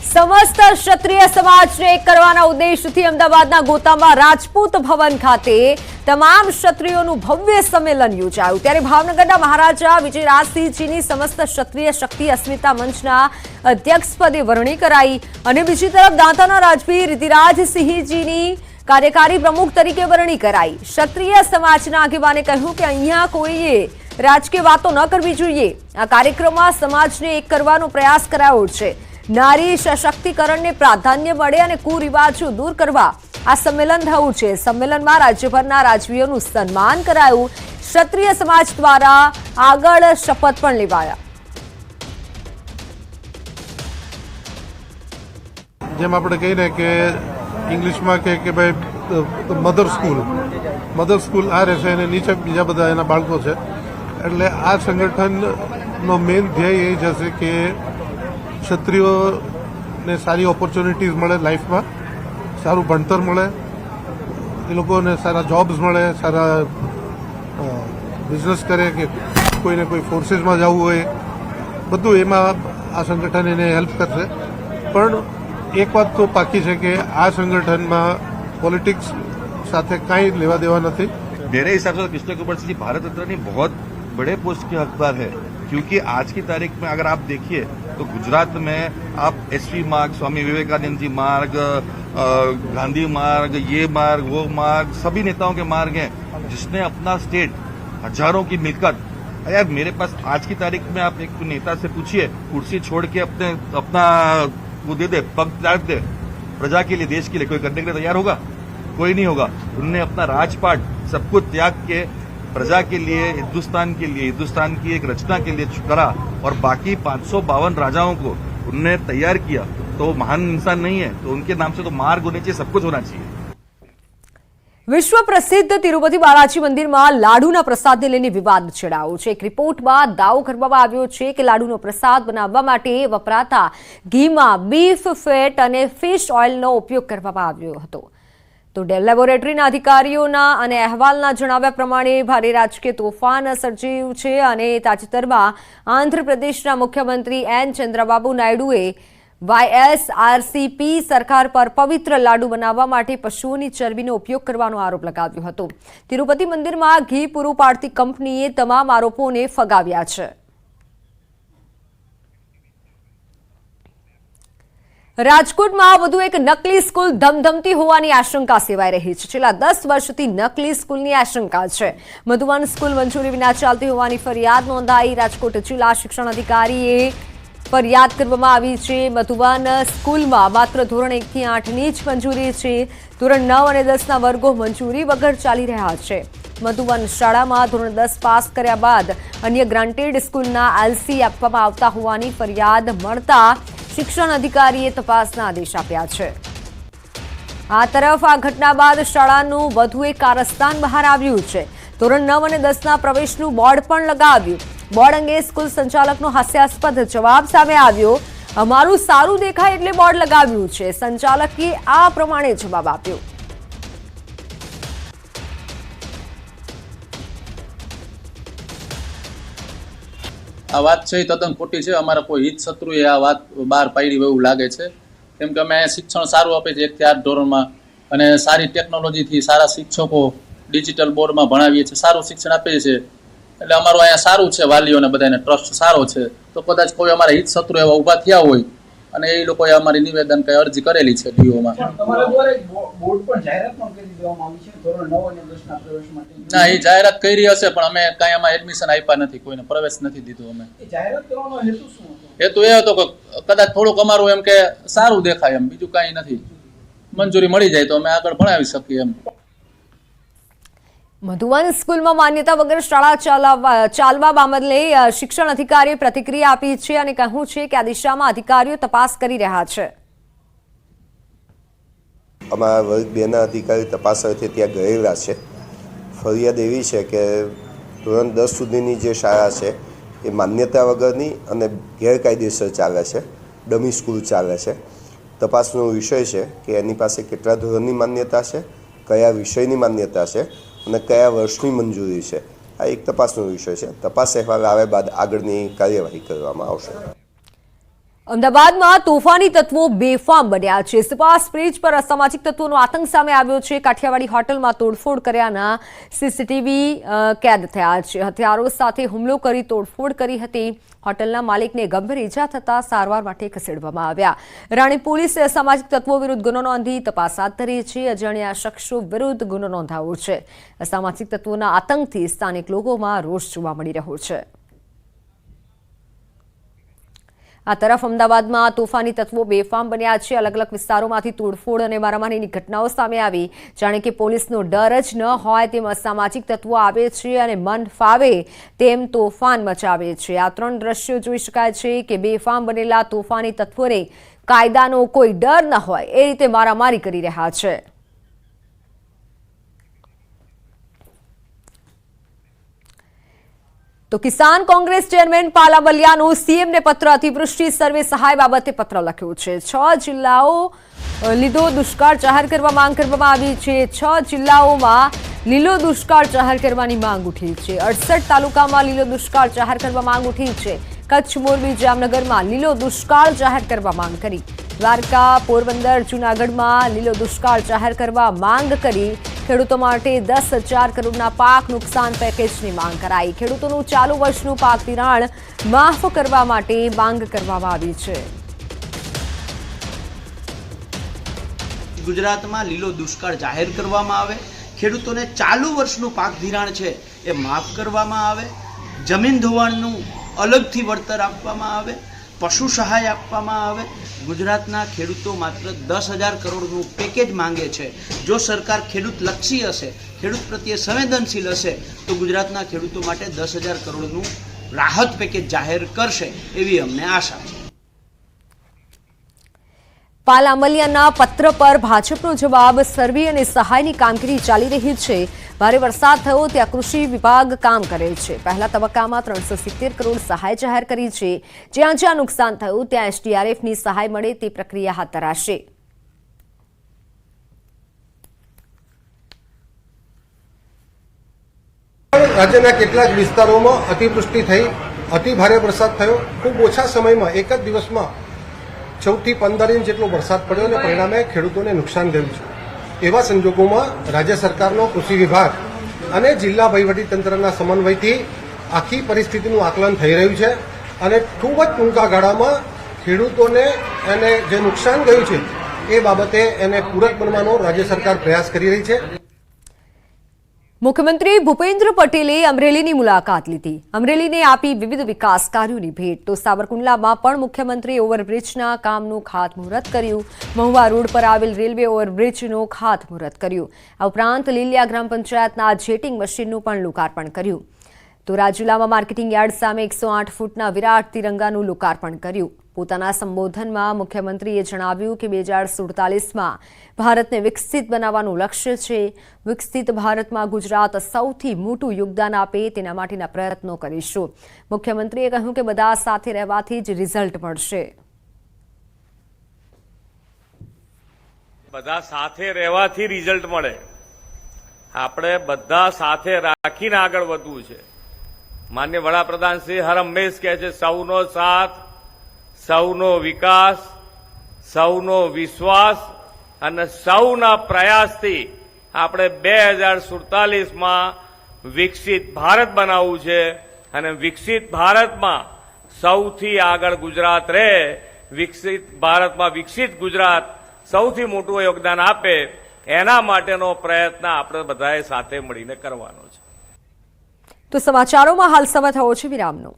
समस्त क्षत्रिय समाजने एक करवाना उद्देश्यथी अमदावादना गोतामा राजपूत भवन खाते तमाम क्षत्रियोનું ભવ્ય સંમેલન યોજાયું ત્યારે ભાવનગરના મહારાજા વિજયરાજસિંહજીની સમસ્ત ક્ષત્રિય શક્તિ અસ્મિતા મંચના અધ્યક્ષપદે વરણી કરાઈ અને બીજી તરફ દાંતાના રાજવી રિતિરાજસિંહજીની કાર્યકારી પ્રમુખ તરીકે વરણી કરાઈ। ક્ષત્રિય સમાજના આગેવાને કહ્યું કે અહીંયા કોઈએ રાજકીય વાતો ન કરવી જોઈએ। આ કાર્યક્રમમાં સમાજને એક કરવાનો પ્રયાસ કરાયો છે। नारी सशक्तिकरण ने प्राधान्य मळे अने कुरिवाजो दूर करवा आ सम्मेलन थयुं छे। सम्मेलन में राज्यभरना राजवीओनुं सन्मान करायुं। क्षत्रिय समाज द्वारा आगळ शपथ पण लेवाया। जेम आपणे कहीने के इंग्लिश में के भाई मदर स्कूल आ रहेशे अने नीचे बीजा बधा एना बाळको छे एटले आ संगठननो मेन ध्येय ए ज हशे के क्षत्रियों ने सारी ऑपॉर्च्युनिटीज मळे लाइफ में सारू भणतर मळे ए लोकोने सारा जॉब्स मळे सारा बिजनेस करे के कोई ने कोई फोर्सेस में जावुं होय बधुं एमां आ संगठन एने हेल्प करशे। पण एक बात तो पाकी है कि आ संगठन में पॉलिटिक्स साथे काई लेवा देवा नहीं। मेरे हिसाब से कृष्ण कुमार सिंह जी भारत रत्न बहुत बड़े पोस्ट के हकदार है, क्योंकि आज की तारीख में अगर आप देखिए तो गुजरात में आप एसवी मार्ग, स्वामी विवेकानंद जी मार्ग, गांधी मार्ग, ये मार्ग वो मार्ग, सभी नेताओं के मार्ग हैं जिसने अपना स्टेट हजारों की मिलकत। यार मेरे पास आज की तारीख में आप एक नेता से पूछिए, कुर्सी छोड़ के अपना वो दे दे, पग डाल दे प्रजा के लिए, देश के लिए, कोई करने के लिए तैयार होगा? कोई नहीं होगा। उन्होंने अपना राजपाट सब कुछ त्याग के प्रजा के लिए, हिंदुस्तान के लिए, हिंदुस्तान की एक रचना के लिए करा और बाकी 552 राजाओं को उन्होंने तैयार किया। तो वो महान इंसान नहीं है तो उनके नाम से तो मार्ग होने चाहिए, सब कुछ होना चाहिए। विश्व प्रसिद्ध तिरुपति बालाजी मंदिर में लाडूना प्रसाद ने लईने विवाद छेड़ायो छे। एक रिपोर्ट में दावो करवामां आव्यो छे के लाडूनो प्रसाद बनाववा माटे वपराता घीमां बीफ फेट अने फिश ऑइलनो उपयोग करवामां आव्यो हतो। तो लेबोरेटरीना अधिकारीओना अने अहेवालना जणाव्या प्रमाणे भारे राजकीय तोफान सर्जायुं छे अने ताजेतरमां आंध्रप्रदेशना मुख्यमंत्री एन चंद्रबाबू नायडुए YSRCP सरकार पर पवित्र लाडू बनाववा माटे पशुओनी चरबीनो उपयोग करवानो आरोप लगाव्यो हतो। तिरुपति मंदिरमां घी पूरुं पाडती कंपनीए तमाम आरोपोने फगाव्या छे। રાજકોટમાં વધુ એક નકલી સ્કૂલ ધમધમતી હોવાની આશંકા સેવાઈ રહી છે। છેલ્લા 10 વર્ષથી નકલી સ્કૂલની આશંકા છે। મધુવન સ્કૂલ મંજૂરી વિના ચાલતી હોવાની ફરિયાદ નોંધાઈ। રાજકોટ જિલ્લા શિક્ષણ અધિકારીએ ફરિયાદ કરવામાં આવી છે। મધુવન સ્કૂલમાં માત્ર ધોરણ 1 થી 8ની જ મંજૂરી છે। ધોરણ 9 અને 10ના વર્ગો મંજૂરી વગર ચાલી રહ્યા છે। મધુવન શાળામાં ધોરણ 10 પાસ કર્યા બાદ અન્ય ગ્રાન્ટેડ સ્કૂલના LC આપવામાં આવતા હોવાની ફરિયાદ મળતા शिक्षण अधिकारीए तपासना आदेश आप्या छे। आ तरफ आ घटना बाद शाळानुं वधु एक कारस्थान बहार आव्युं छे। धोरण 9 અને 10ના प्रवेशनुं बोर्ड पण लगाव्युं। बोर्ड अंगे स्कूल संचालकनो हास्यास्पद जवाब सामे आव्यो। अमारुं सारूं देखाय एटले बोर्ड लगाव्युं छे। संचालके आ प्रमाणे जवाब आप्यो। आ बात है तद्दन खोटी है। अमारा कोई हित शत्रुए आ बात बहार पाड़ी एवं लगे केम के अमे शिक्षण सारू आपे 1 થી 8 धोरण में अने सारी टेक्नोलॉजी थी सारा शिक्षकों डिजिटल बोर्ड में भणावीए छे, सारू शिक्षण आपे छे एटले अमारुं अहींया सारू छे। वालीओने बधाने ट्रस्ट सारो छे। तो कदाच कोई अमारा हित शत्रु एवा उभा थया होय અને એ લોકોએ અમારી નિવેદન કઈ અરજી કરેલી છે ડીઓમાં। તમારા દ્વારા બોર્ડ પર જાહેરાત પણ કરી દેવામાં આવી છે ધોરણ 9 અને 10ના પ્રવેશ માટે। ના, એ જાહેરાત કરી હશે પણ અમે કાંઈ આમાં એડમિશન આપ્યા નથી, કોઈને પ્રવેશ નથી દીધો। અમે એ જાહેરાત કરવાનો હેતુ શું હતો? હેતુ એ હતો કે કદાચ થોડુંક અમારું એમ કે સારું દેખાય એમ, બીજું કાંઈ નથી। મંજૂરી મળી જાય તો અમે આગળ ભણાવી શકીએ એમ। મધુવન સ્કૂલમાં માન્યતા વગર શાળા ચાલવા બાબતે શિક્ષણ અધિકારીએ પ્રતિક્રિયા આપી છે અને કહ્યું છે કે આ દિશામાં અધિકારીઓ તપાસ કરી રહ્યા છે। અમારા વર્ગ 2ના અધિકારી તપાસ અર્થે ત્યાં ગયેલા છે। ફરિયાદ એવી છે કે ધોરણ 10 સુધીની જે શાળા છે એ માન્યતા વગરની અને ગેરકાયદેસર ચાલે છે, ડમી સ્કૂલ ચાલે છે। તપાસનો વિષય છે કે એની પાસે કેટલા ધોરણની માન્યતા છે, કયા વિષયની માન્યતા છે અને કયા વર્ષની મંજૂરી છે। આ એક તપાસનો વિષય છે। તપાસ અહેવાલ આવ્યા બાદ આગળની કાર્યવાહી કરવામાં આવશે। અમદાવાદમાં તોફાની તત્વો બેફામ બન્યા છે। સુભાષ બ્રિજ પર અસામાજિક તત્વોનો આતંક સામે આવ્યો છે। કાઠિયાવાડી હોટલમાં તોડફોડ કર્યાના સીસીટીવી કેદ થયા છે। હથિયારો સાથે હુમલો કરી તોડફોડ કરી હતી। હોટલના માલિકને ગંભીર ઈજા થતા સારવાર માટે ખસેડવામાં આવ્યા। રાણી પોલીસે અસામાજિક તત્વો વિરુદ્ધ ગુનો નોંધી તપાસ હાથ ધરી છે। અજાણ્યા શખ્સો વિરુદ્ધ ગુનો નોંધાયો છે। અસામાજિક તત્વોના આતંકથી સ્થાનિક લોકોમાં રોષ જોવા મળી રહ્યો છે। આ તરફ અમદાવાદમાં તોફાની તત્વો બેફામ બન્યા છે। અલગ અલગ વિસ્તારોમાંથી તોડફોડ અને મારામારીની ઘટનાઓ સામે આવી। જાણે કે પોલીસનો ડર જ ન હોય તેમ અસામાજિક તત્વો આવે છે અને મન ફાવે તેમ તોફાન મચાવે છે। આ ત્રણ દ્રશ્યો જોઈ શકાય છે કે બેફામ બનેલા તોફાની તત્વોને કાયદાનો કોઈ ડર ન હોય એ રીતે મારામારી કરી રહ્યા છે। તો કિસાન કોંગ્રેસ ચેરમેન પાલાવલિયાનો સીએમને પત્ર અતિવૃષ્ટિ સર્વે સહાય બાબતે પત્ર લખ્યો છે। 6 જિલ્લાઓ લીલો દુષ્કાળ જાહેર કરવા માંગ કરવામાં આવી છે। 6 જિલ્લાઓમાં લીલો દુષ્કાળ જાહેર કરવાની માંગ ઉઠી છે। 68 તાલુકામાં લીલો દુષ્કાળ જાહેર કરવા માંગ ઉઠી છે। કચ્છ, મોરબી, જામનગરમાં લીલો દુષ્કાળ જાહેર કરવા માંગ કરી। દ્વારકા, પોરબંદર, જૂનાગઢમાં લીલો દુષ્કાળ જાહેર કરવા માંગ કરી। ખેડૂતો માટે 10,000 કરોડના પાક નુકસાન પેકેજની માંગ કરાઈ। ખેડૂતોનું ચાલુ વર્ષનું પાક ધિરાણ માફ કરવા માટે માંગ કરવામાં આવી છે। ગુજરાતમાં લીલો દુષ્કાળ જાહેર કરવામાં આવે, ખેડૂતોને ચાલુ વર્ષનું પાક ધિરાણ છે એ માફ કરવામાં આવે, જમીન ધોવાણનું અલગથી વળતર આપવામાં આવે, પશુ સહાય આપવામાં આવે। ગુજરાતના ખેડૂતો માત્ર 10,000 કરોડનું પેકેજ માંગે છે। જો સરકાર ખેડૂત લક્ષી હશે, ખેડૂત પ્રત્યે સંવેદનશીલ હશે તો ગુજરાતના ખેડૂતો માટે 10,000 કરોડનું રાહત પેકેજ જાહેર કરશે એવી અમને આશા છે। પાલામલિયાના પત્ર પર ભાજપનો જવાબ। સર્વે અને સહાયની કામગીરી ચાલી રહી છે। ભારે વરસાદ થયો ત્યાં કૃષિ વિભાગ કામ કરે છે। પહેલા તબક્કામાં 370 કરોડ સહાય જાહેર કરી છે। જ્યાં જ્યાં નુકસાન થયું ત્યાં એસડીઆરએફની સહાય મળે તે પ્રક્રિયા હાથ ધરાશે। રાજ્યના કેટલાક વિસ્તારોમાં અતિવૃષ્ટિ થઈ, અતિ ભારે વરસાદ થયો। ખૂબ ઓછા સમયમાં એક જ દિવસમાં 14 થી 15 ઇંચ જેટલો વરસાદ પડ્યો અને પરિણામે ખેડૂતોને નુકસાન થયું છે। એવા સંજોગોમાં રાજ્ય સરકારનો કૃષિ વિભાગ અને જિલ્લા વહીવટીતંત્રના સમન્વયથી આખી પરિસ્થિતિનું આકલન થઈ રહ્યું છે અને ખૂબ જ ટૂંકા ગાળામાં ખેડૂતોને એને જે નુકસાન ગયું છે એ બાબતે એને પૂરક બનવાનો રાજ્ય સરકાર પ્રયાસ કરી રહી છે। મુખ્યમંત્રી ભૂપેન્દ્ર પટેલે અમરેલીની મુલાકાત લીધી। અમરેલીને આપી વિવિધ વિકાસ કાર્યોની ભેટ। તો સાવરકુંડલામાં પણ મુખ્યમંત્રીએ ઓવરબ્રિજના કામનું ખાતમુહૂર્ત કર્યું। મહુવા રોડ પર આવેલ રેલવે ઓવરબ્રિજનું ખાતમુહૂર્ત કર્યું। આ ઉપરાંત લીલિયા ગ્રામ પંચાયતના જેટિંગ મશીનનું પણ લોકાર્પણ કર્યું। તો રાજુલામાં માર્કેટિંગ યાર્ડ સામે 108 ફૂટના વિરાટ તિરંગાનું લોકાર્પણ કર્યું। પોતાના સંબોધનમાં મુખ્યમંત્રીએ જણાવ્યું કે 2047માં ભારતને વિકસિત બનાવવાનું લક્ષ્ય છે। વિકસિત ભારતમાં ગુજરાત સૌથી મોટું યોગદાન આપે તેના માટેના પ્રયત્નો કરીશું। મુખ્યમંત્રીએ કહ્યું કે બધા સાથે રહેવાથી જ રિઝલ્ટ મળશે। બધા સાથે રહેવાથી રિઝલ્ટ મળે। આપણે બધા સાથે રાખીને આગળ વધવું છે। માનનીય વડાપ્રધાન શ્રી હર હંમેશ કહે છે સૌનો સાથ, સૌનો વિકાસ, સૌનો વિશ્વાસ અને સૌના પ્રયાસથી આપણે 2047માં વિકસિત ભારત બનાવવું છે અને વિકસિત ભારતમાં સૌથી આગળ ગુજરાત રહે। વિકસિત ભારતમાં વિકસિત ગુજરાત સૌથી મોટું યોગદાન આપે એના માટેનો પ્રયત્ન આપણે બધાએ સાથે મળીને કરવાનો છે। તો સમાચારોમાં હાલ સમય થયો છે વિરામનો।